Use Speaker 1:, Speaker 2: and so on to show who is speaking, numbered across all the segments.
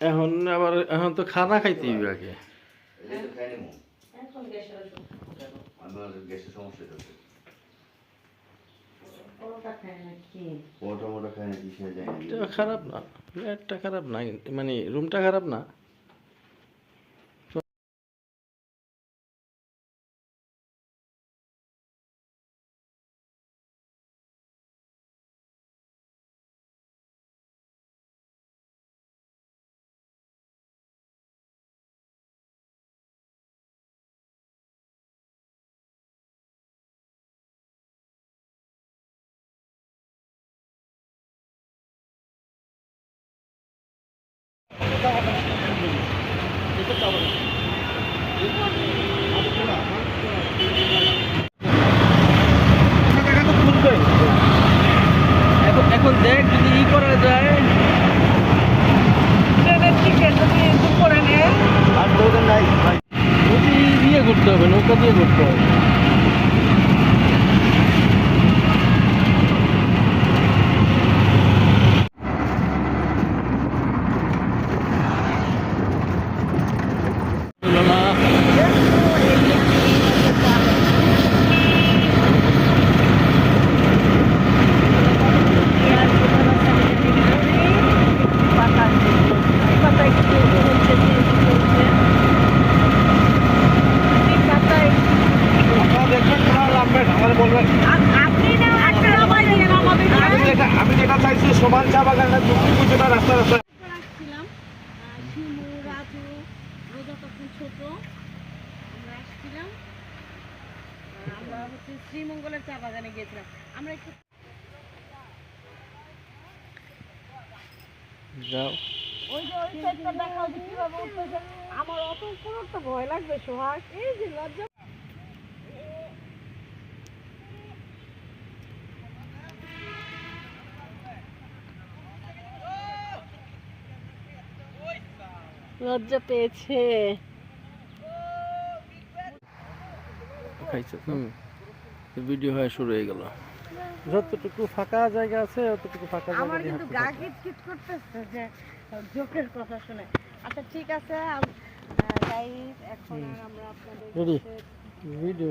Speaker 1: এখন আবার এখন তো খানা খাইতে হইবে আগে। খারাপ না, ফ্ল্যাটটা খারাপ না, মানে রুমটা খারাপ না। এখন দেখ যদি ই করা যায়, ট্রেনের টিকিট যদি বুক করে নেয় আর দোকান নাই, নদী দিয়ে ঘুরতে হবে, নৌকা দিয়ে ঘুরতে হবে। আমি যেটা চাইছি সমান চা বাগানটা দুটো রাস্তা রাস্তা
Speaker 2: আসছিলাম। শিমু, রাজু, রোজা তখন ছোট, আমরা আসছিলাম। আমরা হচ্ছে শ্রীমঙ্গলের চা বাগানে গিয়েছিলাম। আমরা একটু
Speaker 1: যাও,
Speaker 2: ওই যে ওই সাইডটা দেখাও যে কিভাবে উঠতেছে। আমার অত উপর উঠতে ভয় লাগবে সোহাগ, এই যে লজ্জা। লজ্জা পেয়েছে।
Speaker 1: খাইছে ভিডিও হয়ে শুরু হয়ে গেল। যতটুকু ফাঁকা জায়গা আছে ততটুকু ফাঁকা জায়গা
Speaker 2: আমার
Speaker 1: দিয়ে
Speaker 2: কিন্তু
Speaker 1: হাঁটতে
Speaker 2: গা
Speaker 1: থাকো।
Speaker 2: কিটকিট করতেছে যে জোকের কথা শুনে। আচ্ছা ঠিক আছে গাইস, এখন আর আমরা আপনাদের
Speaker 1: রেডি
Speaker 2: সাথে
Speaker 1: ভিডিও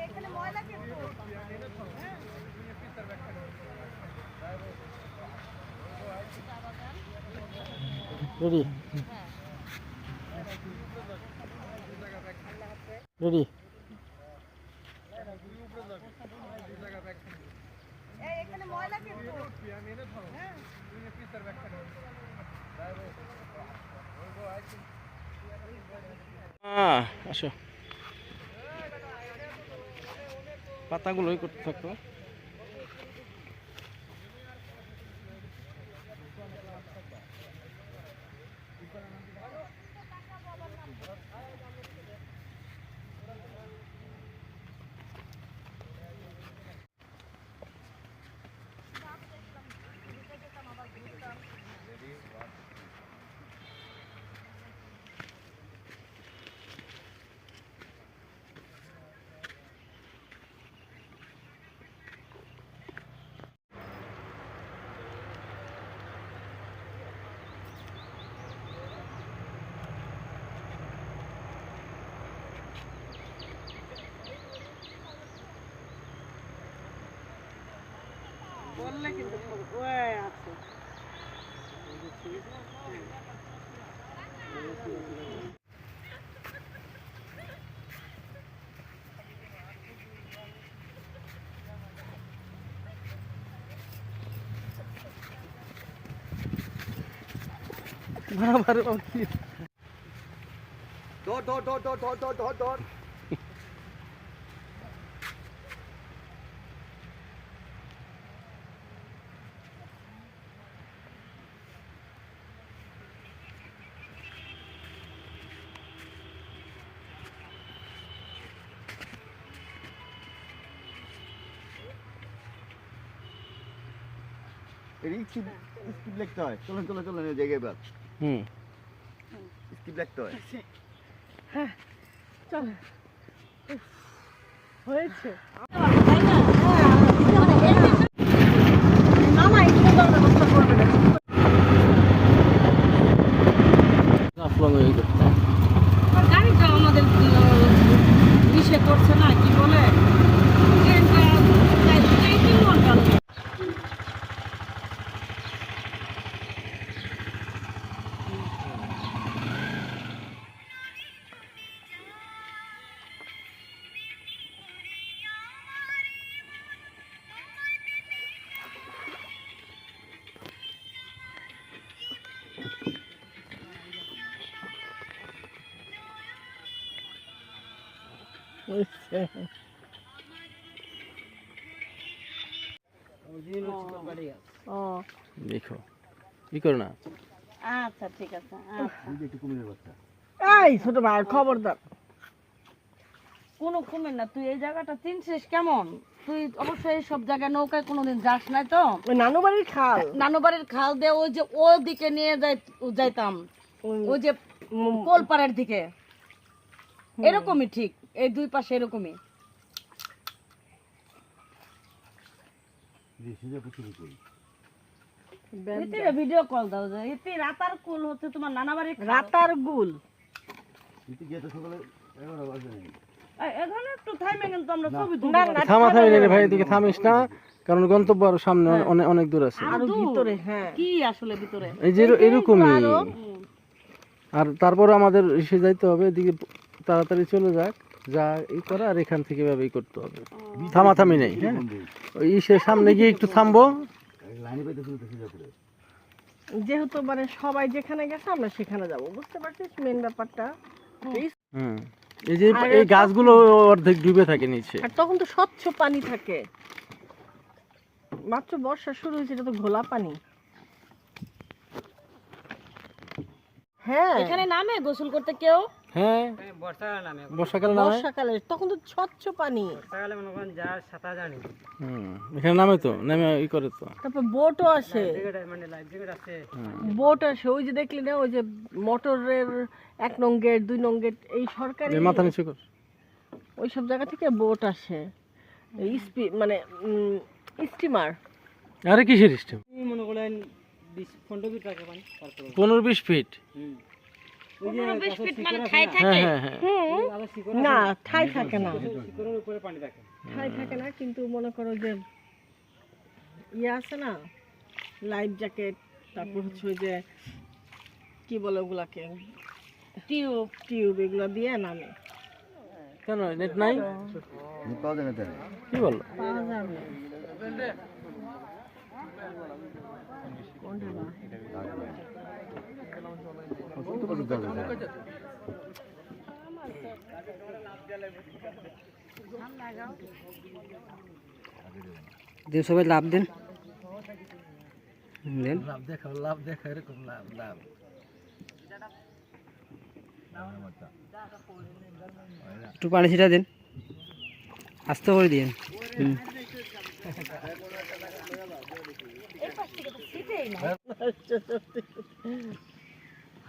Speaker 2: এখানে ময়লা কিন্তু
Speaker 1: রেডি রেডি
Speaker 2: এখানে ময়লা কিন্তু
Speaker 1: আসো, পাতাগুলোই করতে থাকো।
Speaker 2: বললে কিন্তু ওই আছে
Speaker 3: ধর স্কিপ লিখতে হয়। চলেন চলেন চলেন এই জায়গায় এবার স্কিপ লিখতে হয়।
Speaker 2: হ্যাঁ চল হয়েছে মামা একটু ব্যবস্থা করবে। আমাদের ইসে করছে না, কি বলে ট্রেনটা প্রায় 3 ঘন্টা লাগে। ও
Speaker 1: দেখো কি করো না
Speaker 2: আচ্ছা ঠিক আছে, আচ্ছা।
Speaker 3: এই যে একটু কুমিরের বাচ্চা।
Speaker 1: এই ছোট ভাই খবরদার।
Speaker 2: কোনো কুমির না, তুই এই জায়গাটা চিনছিস কেমন? তুই অবশ্যই সব জায়গায় নৌকায় কোনোদিন যাস নাই তো?
Speaker 1: ওই নানু বাড়ির খাল।
Speaker 2: নানু বাড়ির খাল দিয়ে ওই যে ওদিকে নিয়ে যাইতাম, ওই যে কোলপাড়ের দিকে, এরকমই ঠিক, এই দুই পাশে এরকমই। ভিডিও কল দাও যে এতে রাতার কুল হচ্ছে তোমার নানা বাড়ির খাল।
Speaker 1: রাতার গুল।
Speaker 3: ইতি গিয়ে তো সকালে 11 বাজে নাকি?
Speaker 2: এখানে একটু থাইমে কিন্তু আমরা ছবি তুলতে
Speaker 1: না,
Speaker 2: পারি।
Speaker 1: না, থামা থামি রে ভাই, এদিকে থামিস না, কারণ গন্তব্য আরো সামনে অনেক অনেক দূর আছে।
Speaker 2: আরো ভিতরে, হ্যাঁ কি আসলে ভিতরে
Speaker 1: এই যে এরকমই। আর তারপর আমাদের এসে যাইতে হবে এদিকে, তাড়াতাড়ি চলে যাক, যা এই করা, আর এখান থেকে ভাবে করতে হবে। থামা থামি নেই, হ্যাঁ ওই ইসের সামনে গিয়ে একটু থামবো।
Speaker 3: লাইনে পাইতে চলতেছে যাত্রা।
Speaker 1: যেহেতু মানে সবাই যেখানে গেছে আমরা সেখানে যাব, বুঝতে পারছিস মেন ব্যাপারটা। হুম, এই যে এই গাছগুলো অর্ধেক ডুবে থাকে নিচে, আর তখন তো স্বচ্ছ পানি থাকে। মাত্র বর্ষা শুরু হয়েছে, এটা তো ঘোলা পানি। হ্যাঁ
Speaker 2: এখানে নামে গোসল করতে কেউ?
Speaker 1: হ্যাঁ বর্ষাকালে নামে,
Speaker 4: বর্ষাকালে তখন তো স্বচ্ছ পানি।
Speaker 1: এখানে নামে তো, নেমে ই করে তো।
Speaker 4: তারপর বোটও আসে, বোট আসে। ওই যে দেখলি না, ওই যে মোটরের 1 নং গেট 2 নং গেট, এই সরকারি
Speaker 1: মাথা নিচু কর,
Speaker 4: ওই সব জায়গা থেকে বোট আসে, মানে স্টিমার।
Speaker 1: আরে কিসের সিস্টেম?
Speaker 5: মনে করেন 15-20 টাকা পানি তারপর
Speaker 1: 15-20 ফিট।
Speaker 2: 15-20 ফিট মানে ঠাই
Speaker 1: হ্যাঁ
Speaker 2: থাকে?
Speaker 1: হ্যাঁ হ্যাঁ,
Speaker 4: না ঠাই থাকে না,
Speaker 5: শিকড়ের উপরে পানি থাকে।
Speaker 4: ঠাই থাকে না, কিন্তু মনে করো যে ইয়ে আছে না, লাইফ জ্যাকেট, তারপর হচ্ছে ওই যে কি বলে ওগুলাকে,
Speaker 2: টিউব
Speaker 4: টিউব, এগুলো দিয়ে নামে।
Speaker 1: কেন নেট নাই?
Speaker 3: পাওয়া যায় না তাহলে।
Speaker 1: কি বল?
Speaker 4: পাওয়া যাবে
Speaker 3: কত কত যাবে?
Speaker 5: দেন সবাই লাভ দেন, দেন
Speaker 1: লাভ দেখা এরকম লাভ লাভ।
Speaker 5: একটু পানি ছিটা দেন, আস্তে করে দিন।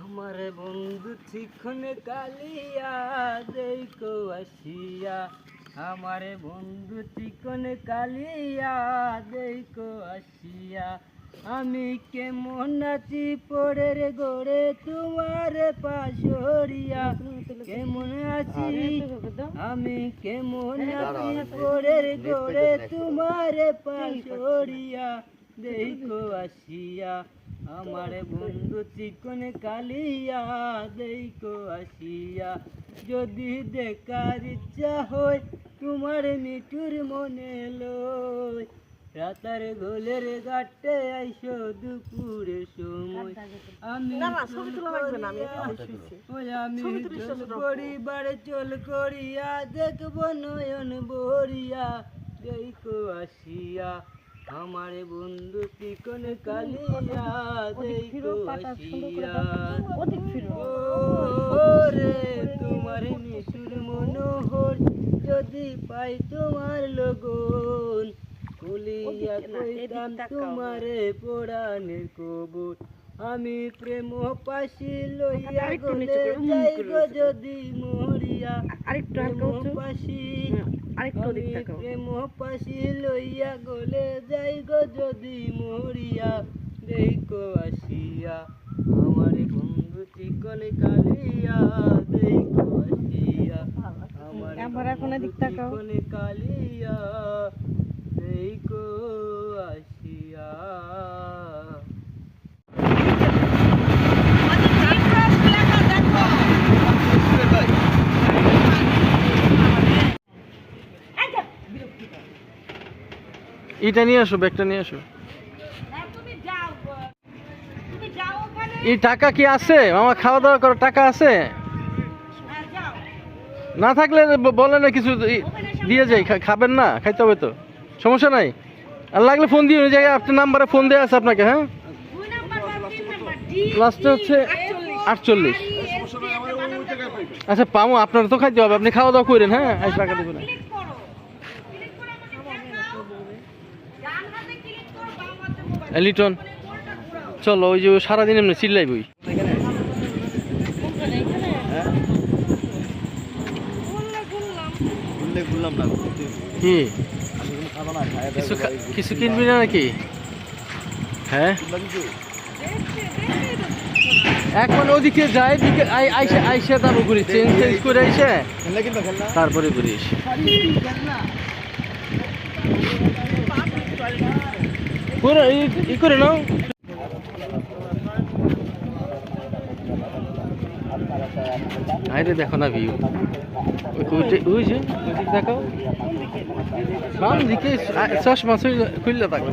Speaker 5: আমার বন্ধু চিকন কালিয়া দেখো আসিয়া, আমার বন্ধু চিকন কালিয়া দেখো আসিয়া, আমি কেমন আছি পরের গোড়ে তোমার পাশরিয়া, কেমন আছি আমি কেমন আছি পরের গোড়ে তোমার পাশরিয়া দেখো আসিয়া, আমার বন্ধু চিকন কালিয়া দেখো আসিয়া, যদি দেখার ইচ্ছা হয় তোমার মিঠুর মনে লয়, রাতার গোলের ঘাটে আইসো দুপুরের সময়, আমি চল পরিবারে চল করিয়া দেখবো নয়ন বরিয়া দেখো আসিয়া, আমার বন্ধু চিকন কালিয়া দেখো আসিয়া, রে তোমার মিশুর মনোহর যদি পাই তোমার লগন, কুলিয়া কইতাম তোমারে পরাণের কবর, আমি প্রেম পাশি লইয়া গলে যাইব যদি মরিয়া, প্রেম পাশি প্রেম পাশি লইয়া গলে যাইব যদি মরিয়া দেখো আসিয়া, আমার বন্ধু চিকন কালিয়া দেখো আসিয়া।
Speaker 4: দিক তাকাও।
Speaker 5: কোনে কালিয়া এই কো আসিয়া
Speaker 1: এটা নিয়ে আসো, ব্যাগটা নিয়ে আসো। এই টাকা কি আছে মামা? খাওয়া দাওয়া করার টাকা আছে? না থাকলে বলে না কিছু দিয়ে যাই, খাবেন না? খাইতে হবে তো, সমস্যা নাই। আর লাগলে ফোন দিয়ে ওই জায়গায় আপনার নাম্বারে ফোন দেওয়া আছে আপনাকে। হ্যাঁ, লাস্টে হচ্ছে 48। আচ্ছা পামো, আপনার তো খাইতে হবে, আপনি খাওয়া দাওয়া করেন। হ্যাঁ, আইস টাকা দেবেন। লিটন চলো, ওই যে সারাদিন এমনি চিল্লাইবই।
Speaker 3: ঘুরলাম না
Speaker 1: কি
Speaker 3: খাবো না, খায়
Speaker 1: কিছু কিনবি না নাকি? হ্যাঁ, এখন ওদিকে যাই, দিকে আইসে তারপর ঘুরি, চেঞ্জ করে আইসে তারপরে ঘুরিস। ই করে নাও। আরে দেখো না ভিউ, ওই যে ওইদিকে দেখাও, বাম দিকে চশমা খুললে থাকো।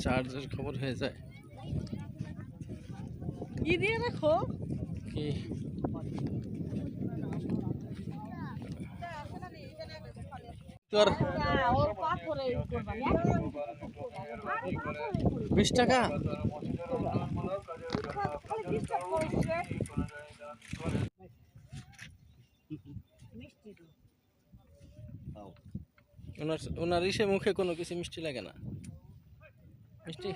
Speaker 1: চার্জের খবর হয়ে যায়
Speaker 4: কি দিয়ে রাখো?
Speaker 1: কি তোর 20 টাকা? ওনার ইসে মুখে কোনো কিছু মিষ্টি লাগে না? মিষ্টি